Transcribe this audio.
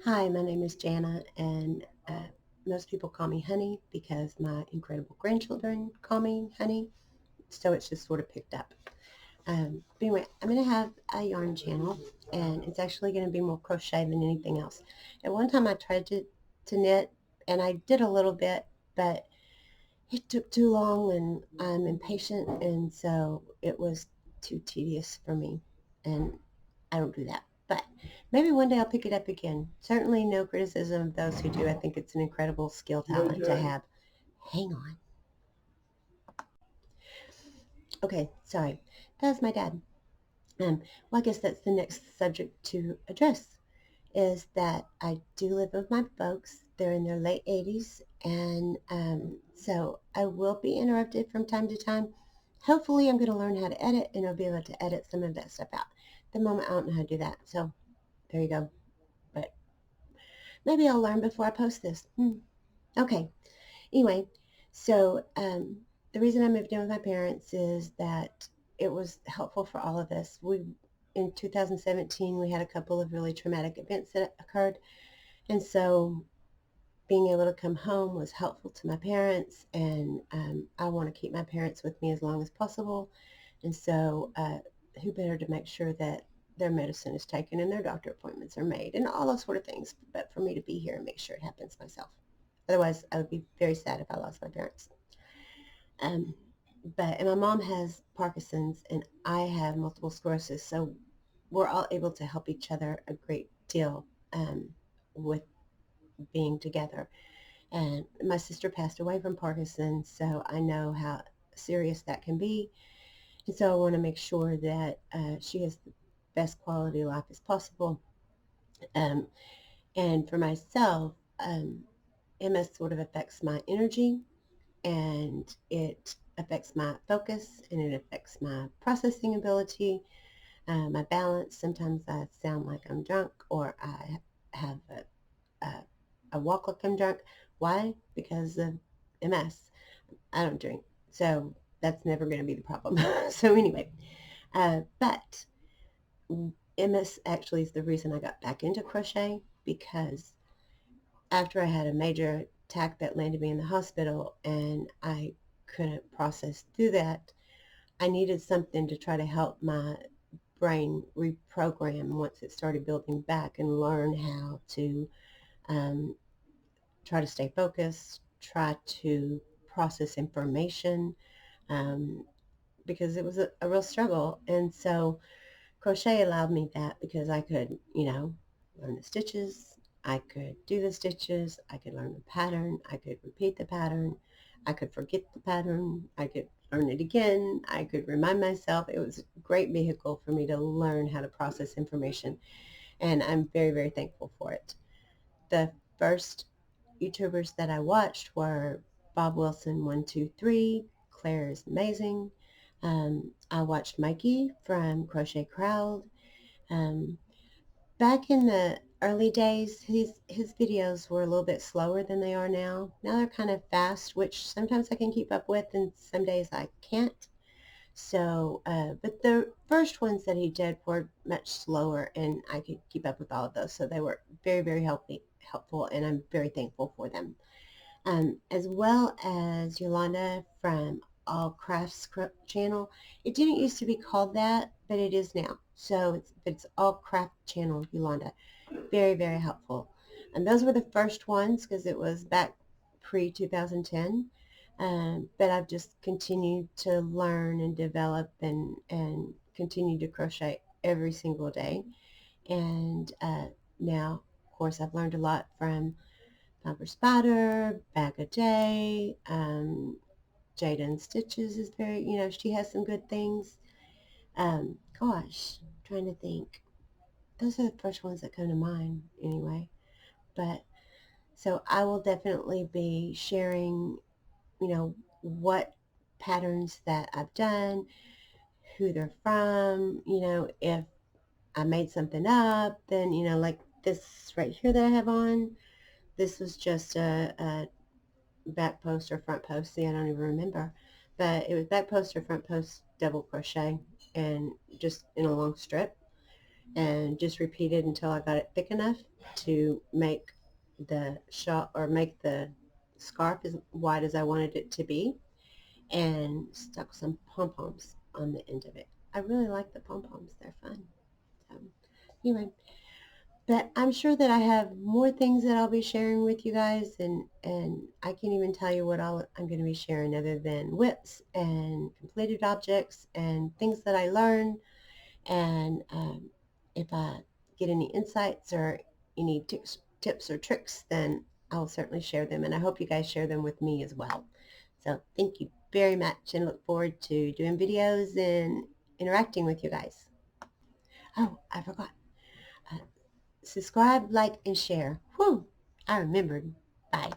Hi, my name is Jana, and most people call me Honey because my incredible grandchildren call me Honey, so it's just sort of picked up. But anyway, I'm going to have a yarn channel, and it's actually going to be more crochet than anything else. At one time, I tried to knit, and I did a little bit, but it took too long, and I'm impatient, and so it was too tedious for me, and I don't do that. But maybe one day I'll pick it up again. Certainly no criticism of those who do. I think it's an incredible skill talent to have. Hang on. Okay, sorry. That was my dad. Well, I guess that's the next subject to address is that I do live with my folks. They're in their late 80s, and so I will be interrupted from time to time. Hopefully, I'm going to learn how to edit, and I'll be able to edit some of that stuff out. At the moment, I don't know how to do that, so there you go. But maybe I'll learn before I post this. Okay. Anyway, so the reason I moved in with my parents is that it was helpful for all of us. We in 2017 we had a couple of really traumatic events that occurred, and so being able to come home was helpful to my parents, and I want to keep my parents with me as long as possible. And so, who better to make sure that their medicine is taken and their doctor appointments are made and all those sort of things, but for me to be here and make sure it happens myself. Otherwise, I would be very sad if I lost my parents. Um, and my mom has Parkinson's and I have multiple sclerosis, so we're all able to help each other a great deal with being together. And my sister passed away from Parkinson's, so I know how serious that can be. And so I want to make sure that she has the best quality life as possible. Um, and for myself, MS sort of affects my energy, and it affects my focus, and it affects my processing ability, my balance. Sometimes I sound like I'm drunk, or I have a walk like I'm drunk. Why? Because of MS. I don't drink, so that's never going to be the problem. So anyway, but MS actually is the reason I got back into crochet because after I had a major attack that landed me in the hospital and I couldn't process through that, I needed something to try to help my brain reprogram once it started building back and learn how to um, try to stay focused, try to process information, um, because it was a real struggle. And so crochet allowed me that because I could, learn the stitches. I could do the stitches. I could learn the pattern. I could repeat the pattern. I could forget the pattern. I could learn it again. I could remind myself. It was a great vehicle for me to learn how to process information. And I'm very, very thankful for it. The first YouTubers that I watched were Bob Wilson 123, Claire is amazing. I watched Mikey from Crochet Crowd. Um, Back in the early days, his videos were a little bit slower than they are now. Now they're kind of fast, which sometimes I can keep up with, and some days I can't. So, but the first ones that he did were much slower, and I could keep up with all of those. So they were very, very helpful, and I'm very thankful for them. As well as Yolanda from All Crafts channel. It didn't used to be called that, but it is now. So it's All Craft channel Yolanda. Very, very helpful. And those were the first ones because it was back pre 2010. But I've just continued to learn and develop and continue to crochet every single day. And now, of course, I've learned a lot from Pamper Spider, Bag a Day, Jaden Stitches is very, she has some good things. Gosh, I'm trying to think. Those are the first ones that come to mind anyway. But so I will definitely be sharing, what patterns that I've done, who they're from, if I made something up, then, like this right here that I have on, this was just a back post or front post. See, I don't even remember. But it was back post or front post double crochet and just in a long strip. and just repeated until I got it thick enough to make the shawl or make the scarf as wide as I wanted it to be, and stuck some pom-poms on the end of it. I really like the pom-poms. They're fun. So anyway, but I'm sure that I have more things that I'll be sharing with you guys, and I can't even tell you what I'm going to be sharing other than whips and completed objects and things that I learned. And if I get any insights or any tips or tricks, then I'll certainly share them, and I hope you guys share them with me as well. So thank you very much, and look forward to doing videos and interacting with you guys. Oh, I forgot. Uh, Subscribe, like, and share. Whew, I remembered. Bye.